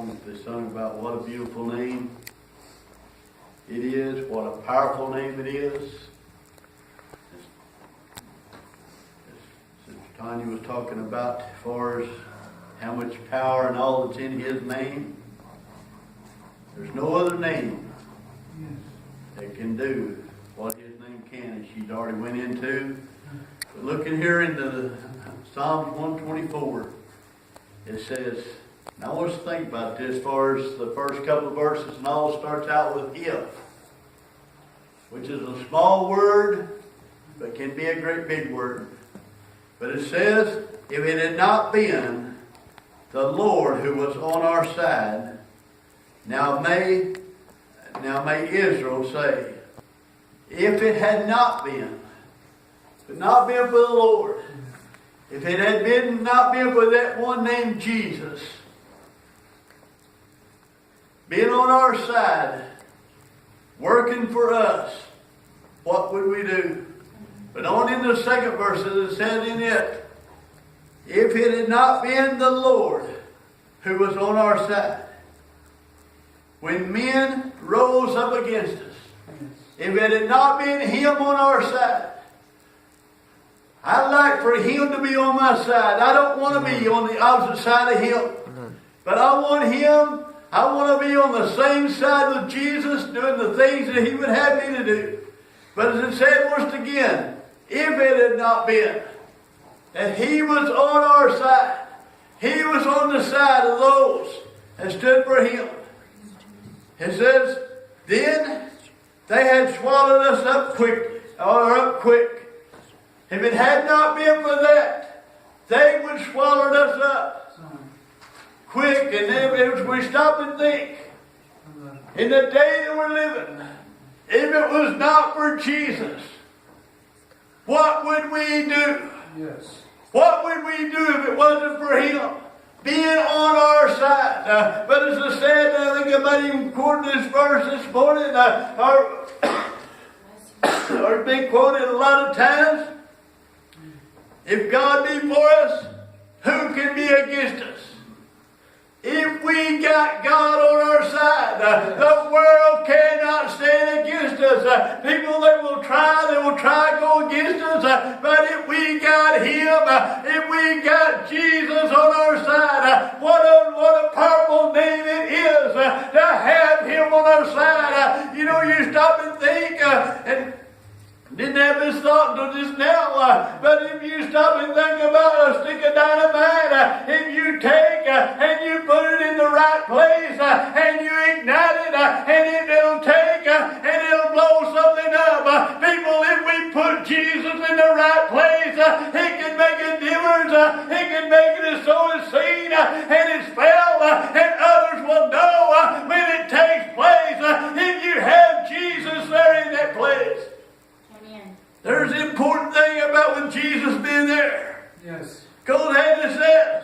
song they sung about what a beautiful name it is, what a powerful name it is. Sister Tanya was talking about as far as how much power and all that's in his name. There's no other name that can do what his name can, and she's already went into. But looking here into Psalms 124, it says, now I want us to think about this as far as the first couple of verses, and all starts out with if, which is a small word, but can be a great big word. But it says, if it had not been the Lord who was on our side, now may Israel say, if it had not been, but not been for the Lord, if it had been not been for that one named Jesus being on our side, working for us, what would we do? But on in the second verse it said in it, if it had not been the Lord who was on our side, when men rose up against us, if it had not been Him on our side, I'd like for Him to be on my side. I don't want to be on the opposite side of Him. But I want Him, I want to be on the same side with Jesus, doing the things that He would have me to do. But as it said once again, if it had not been that He was on our side, He was on the side of those that stood for Him. It says, then they had swallowed us up quickly, or up quick. If it had not been for that, they would have swallowed us up quick. And then if we stop and think, in the day that we're living, if it was not for Jesus, what would we do? Yes. What would we do if it wasn't for Him being on our side? But as I said, I think I might even quote this verse this morning, or been quoted a lot of times. If God be for us, who can be against us? If we got God on our side, the world cannot stand against us. People, they will try to go against us. But if we got Him, if we got Jesus on our side, what a powerful name it is to have Him on our side. You stop and think, and didn't have this thought until just now, but if you stop and think about a stick of dynamite, if you take and you put it in the right place and you ignite it and it'll take and it'll blow something up. People, if we put Jesus in the right place, He can make a difference. He can make it so it's seen and it's felt and others will know when it takes place. If you have Jesus there in that place. There's an important thing about with Jesus being there. Yes. Goes ahead and says,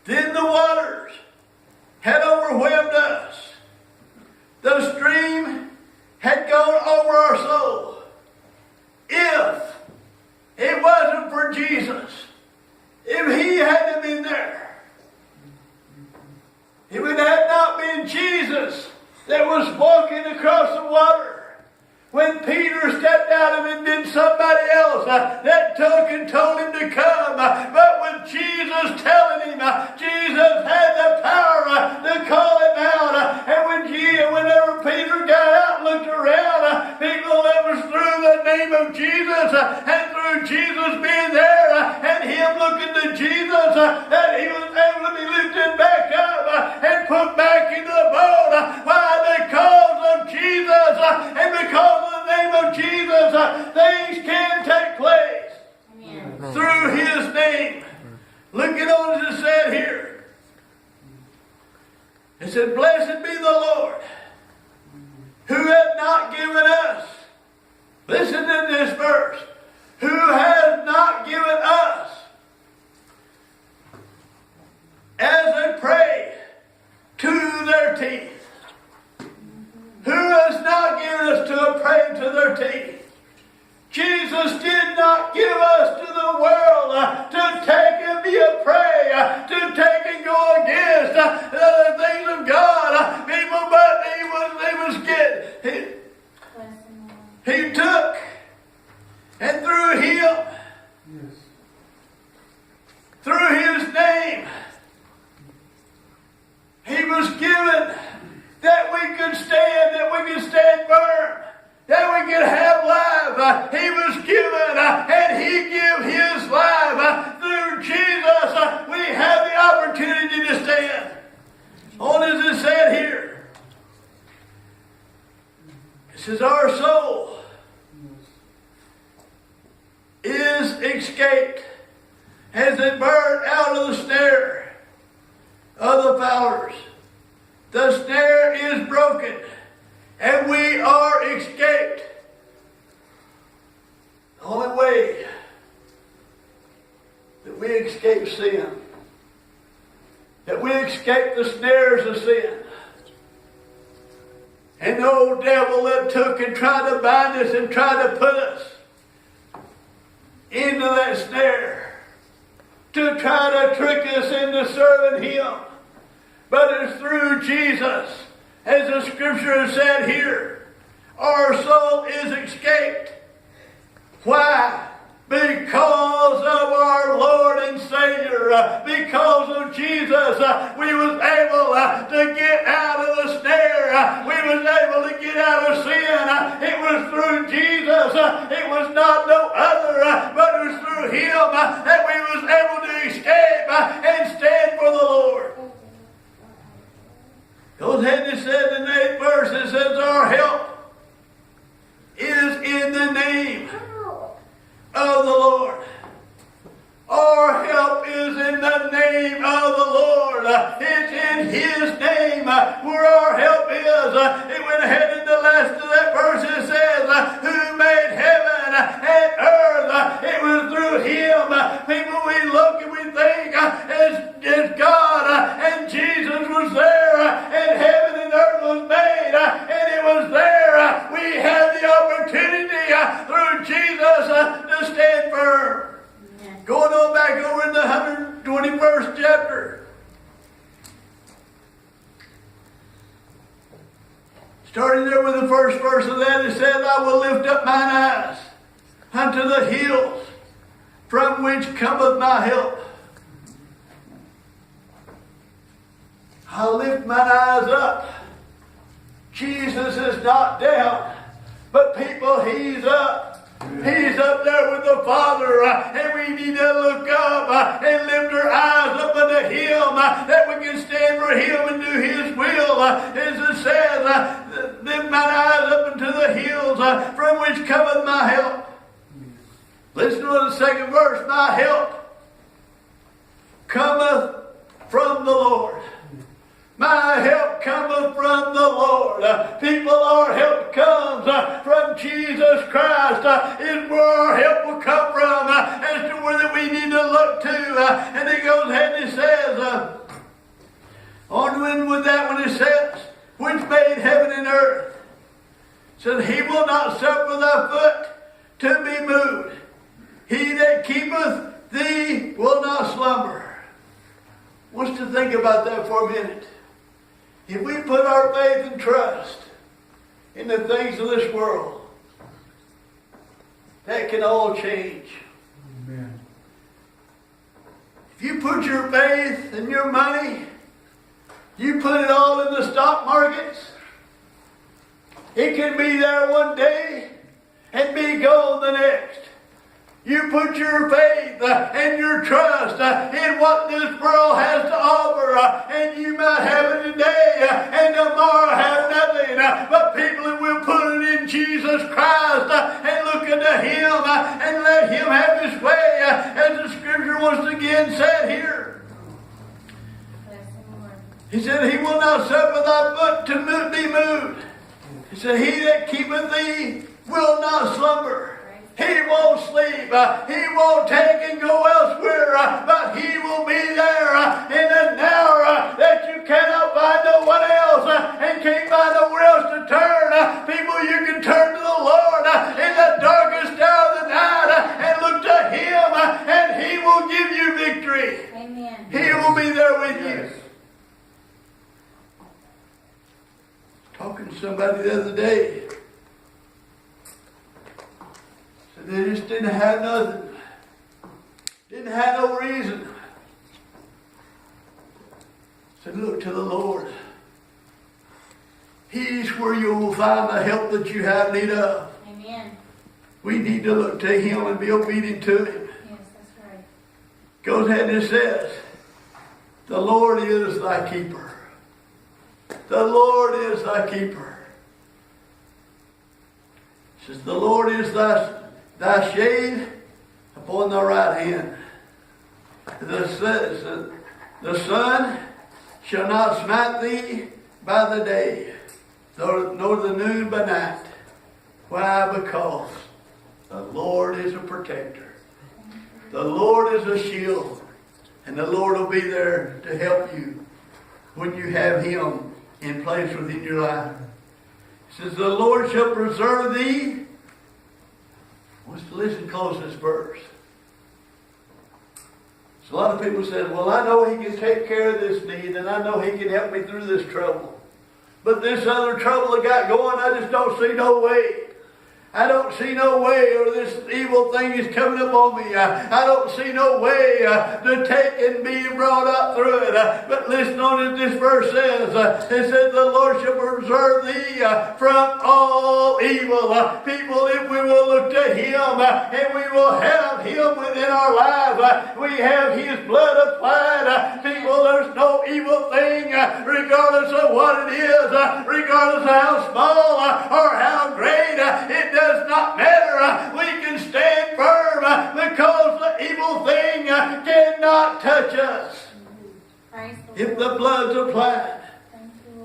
then the waters had overwhelmed us. The stream had gone over our soul. If it wasn't for Jesus, if He hadn't been there, if it had not been Jesus that was walking across the water, when Peter stepped out of it, then somebody else that took and told him to come. But with Jesus telling him, Jesus had the power to call him out. And whenever Peter got out and looked around, people, that was through the name of Jesus and through Jesus being there and Him looking to Jesus that he was able to be lifted back up and put back into the boat. Why? Because of Jesus and because of the name of Jesus, things can take place. Amen. Through His name. Looking on as it said here. It said, blessed be the Lord, who hath not given us. Listen to this verse. Who has not given us as a prey to their teeth. Who has not given us to a prey to their teeth? Jesus did not give us to the world to take and be a prey, to take and go against. life. He was given and He gave His life. Through Jesus, we have the opportunity to stand. What does it say here? It says our soul is escaped as it burned out of the snare of the fowlers. The snare is broken, and we are escaped. The only way that we escape sin, that we escape the snares of sin, and the old devil that took and tried to bind us and tried to put us into that snare, to try to trick us into serving Him. But it's through Jesus, as the scripture has said here, our soul is escaped. Why? Because of our Lord and Savior, because of Jesus, we was able to get out of the snare. We was able to get out of sin. It was through Jesus. It was not no other, but it was through Him that we was able to escape and stand for the Lord. Goes ahead and said in the 8th verse, it says our help is in the name of the Lord. Our help is in the name of the Lord. It's in His name where our help is. It went ahead in the last of that verse. It says, who made heaven and earth? It was through Him. People, we look and we think as God and Jesus was there and heaven and earth was made and it was there. We have the opportunity through Jesus to stand firm. Going on back over in the 121st chapter. Starting there with the first verse of that, it says, I will lift up mine eyes unto the hills, from which cometh my help. I'll lift mine eyes up. Jesus is not down, but people, He's up. He's up there with the Father, and we need to look up and lift our eyes up unto Him, that we can stand for Him and do His will. As it says, lift mine eyes up unto the hills, from which cometh my help. Listen to the second verse. My help cometh from the Lord. My help cometh from the Lord. People, our help comes from Jesus Christ. Is where our help will come from, as to where that we need to look to. And it goes ahead and it says, on with that when it says, which made heaven and earth, says, He will not suffer thy foot to be moved. He that keepeth thee will not slumber. Wants to think about that for a minute. If we put our faith and trust in the things of this world, that can all change. Amen. If you put your faith and your money, you put it all in the stock markets, it can be there one day and be gone the next. You put your faith and your trust in what this world has to offer, and you might have it today and tomorrow have nothing. But people, if we'll put it in Jesus Christ and look unto Him and let Him have His way, as the scripture once again said here. He said, He will not suffer thy foot to be moved. He said, He that keepeth thee will not slumber. He won't sleep. He won't take and go elsewhere. But He will be there in an hour that you cannot find no one else and can't find nowhere else to turn. People, you can turn to the Lord in the darkest hour of the night and look to Him, and He will give you victory. Amen. He will be there with you. Talking to somebody the other day. They just didn't have nothing. Didn't have no reason. Said, look to the Lord. He's where you will find the help that you have need of. Amen. We need to look to Him and be obedient to Him. Yes, that's right. Goes ahead and it says, the Lord is thy keeper. The Lord is thy keeper. It says, the Lord is thy shade upon thy right hand. The sun shall not smite thee by the day, nor the noon by night. Why? Because the Lord is a protector. The Lord is a shield. And the Lord will be there to help you when you have Him in place within your life. It says, the Lord shall preserve thee. Let's listen close to this verse. So a lot of people say, well, I know He can take care of this need, and I know He can help me through this trouble. But this other trouble I got going, I just don't see no way. I don't see no way, or this evil thing is coming up on me. I don't see no way to take and be brought up through it. But listen on what this verse says. It says, the Lord shall preserve thee from all evil. People, if we will look to Him and we will have Him within our lives, we have His blood applied. People, there's no evil thing, regardless of what it is, regardless of how small or how great, it does not matter. We can stand firm because the evil thing cannot touch us. If the blood's applied.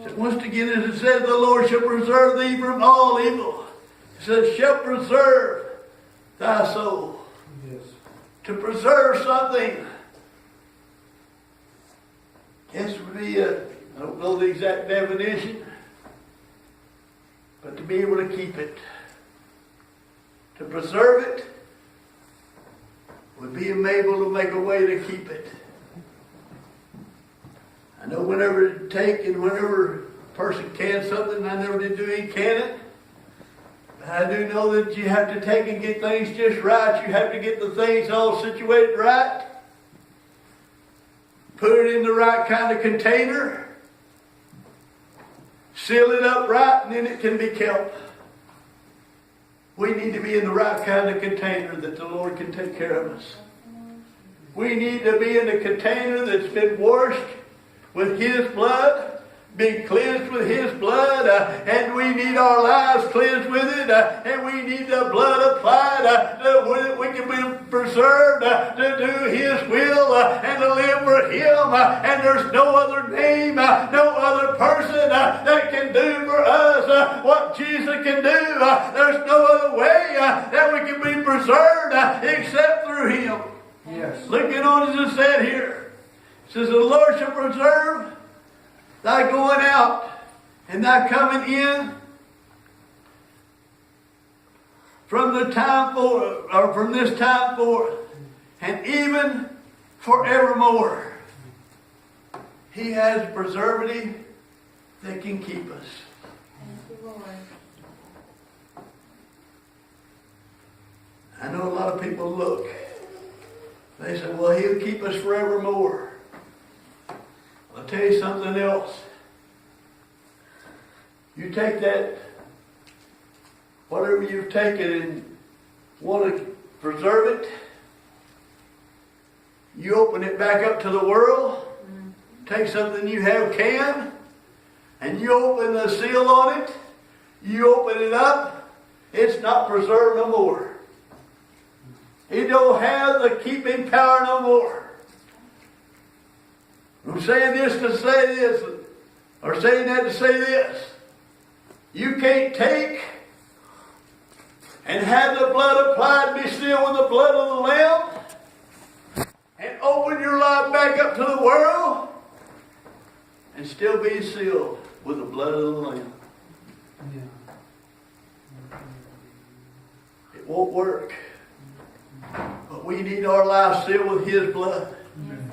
So once again, as it says, the Lord shall preserve thee from all evil. It says, shall preserve thy soul. Yes. To preserve something. Yes, would be I don't know the exact definition, but to be able to keep it. To preserve it would be able to make a way to keep it. I know whenever it take and whenever a person can something, I never did do any canning. But I do know that you have to take and get things just right. You have to get the things all situated right. Put it in the right kind of container. Seal it up right, and then it can be kept. We need to be in the right kind of container that the Lord can take care of us. We need to be in a container that's been washed with His blood, been cleansed with His blood, and we need our lives cleansed with it, and we need the blood applied that we can be preserved to do His will and to live for Him. And there's no other name, no other person that can do for us what Jesus can do. There's no other way that we can be preserved except through Him. Yes. Looking on as it said here, it says, the Lord shall preserve thy going out and thy coming in from the time forth, or from this time forth, and even forevermore. He has a preservative that can keep us. Thank you, Lord. I know a lot of people look. They say, well, He'll keep us forevermore. I'll tell you something else. You take that, whatever you've taken and want to preserve it, you open it back up to the world, take something you have canned, and you open the seal on it, you open it up, it's not preserved no more. It don't have the keeping power no more. I'm saying this to say this, or saying that to say this. You can't take and have the blood applied and be sealed with the blood of the Lamb and open your life back up to the world and still be sealed with the blood of the Lamb. It won't work. But we need our lives sealed with His blood.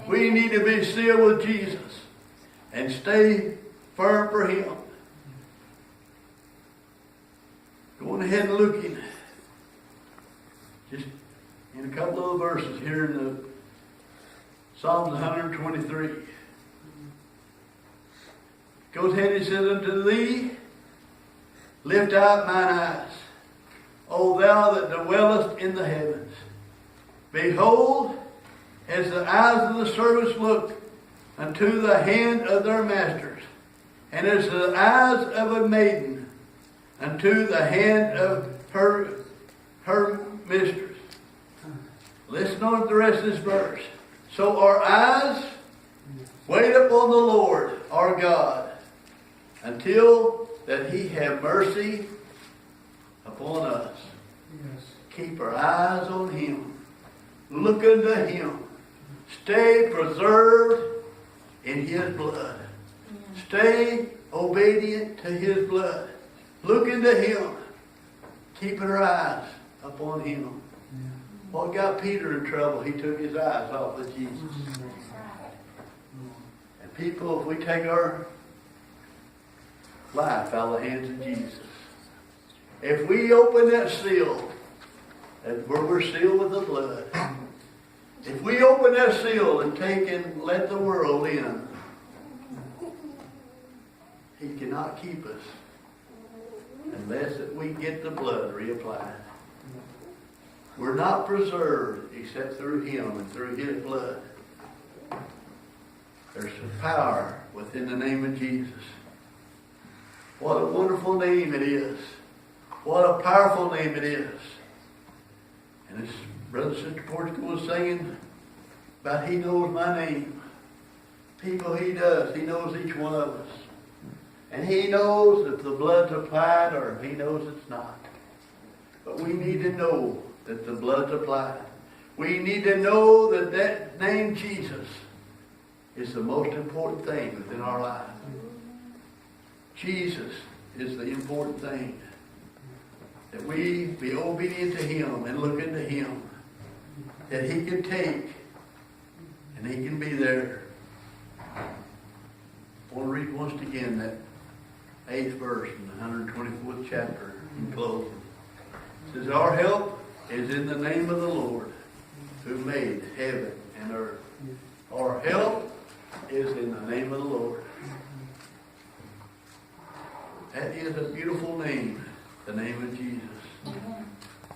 We need to be sealed with Jesus and stay firm for Him. Going ahead and looking just in a couple of verses here in the Psalms 123. Goes ahead and says, unto thee lift out mine eyes O thou that dwellest in the heavens. Behold, as the eyes of the servants look unto the hand of their masters, and as the eyes of a maiden unto the hand of her mistress. Listen on the rest of this verse. So our eyes wait upon the Lord our God, until that he have mercy upon us. Yes. Keep our eyes on him. Look unto him. Stay preserved in his blood. Stay obedient to his blood. Look into him. Keeping our eyes upon him. What got Peter in trouble? He took his eyes off of Jesus. That's right. And people, if we take our life out of the hands of Jesus, if we open that seal, that's where we're sealed with the blood. If we open that seal and take and let the world in, he cannot keep us unless that we get the blood reapplied. We're not preserved except through him and through his blood. There's some power within the name of Jesus. What a wonderful name it is. What a powerful name it is. And as Brother Sister Portugal was singing about he knows my name. People, he does. He knows each one of us. And he knows if the blood's applied or he knows it's not. But we need to know that the blood's applied. We need to know that that name Jesus is the most important thing within our life. Jesus is the important thing. That we be obedient to him and look into him. That he can take and he can be there. I want to read once again that 8th verse in the 124th chapter in closing. It says, our help is in the name of the Lord who made heaven and earth. Our help is in the name of the Lord. That is a beautiful name, the name of Jesus.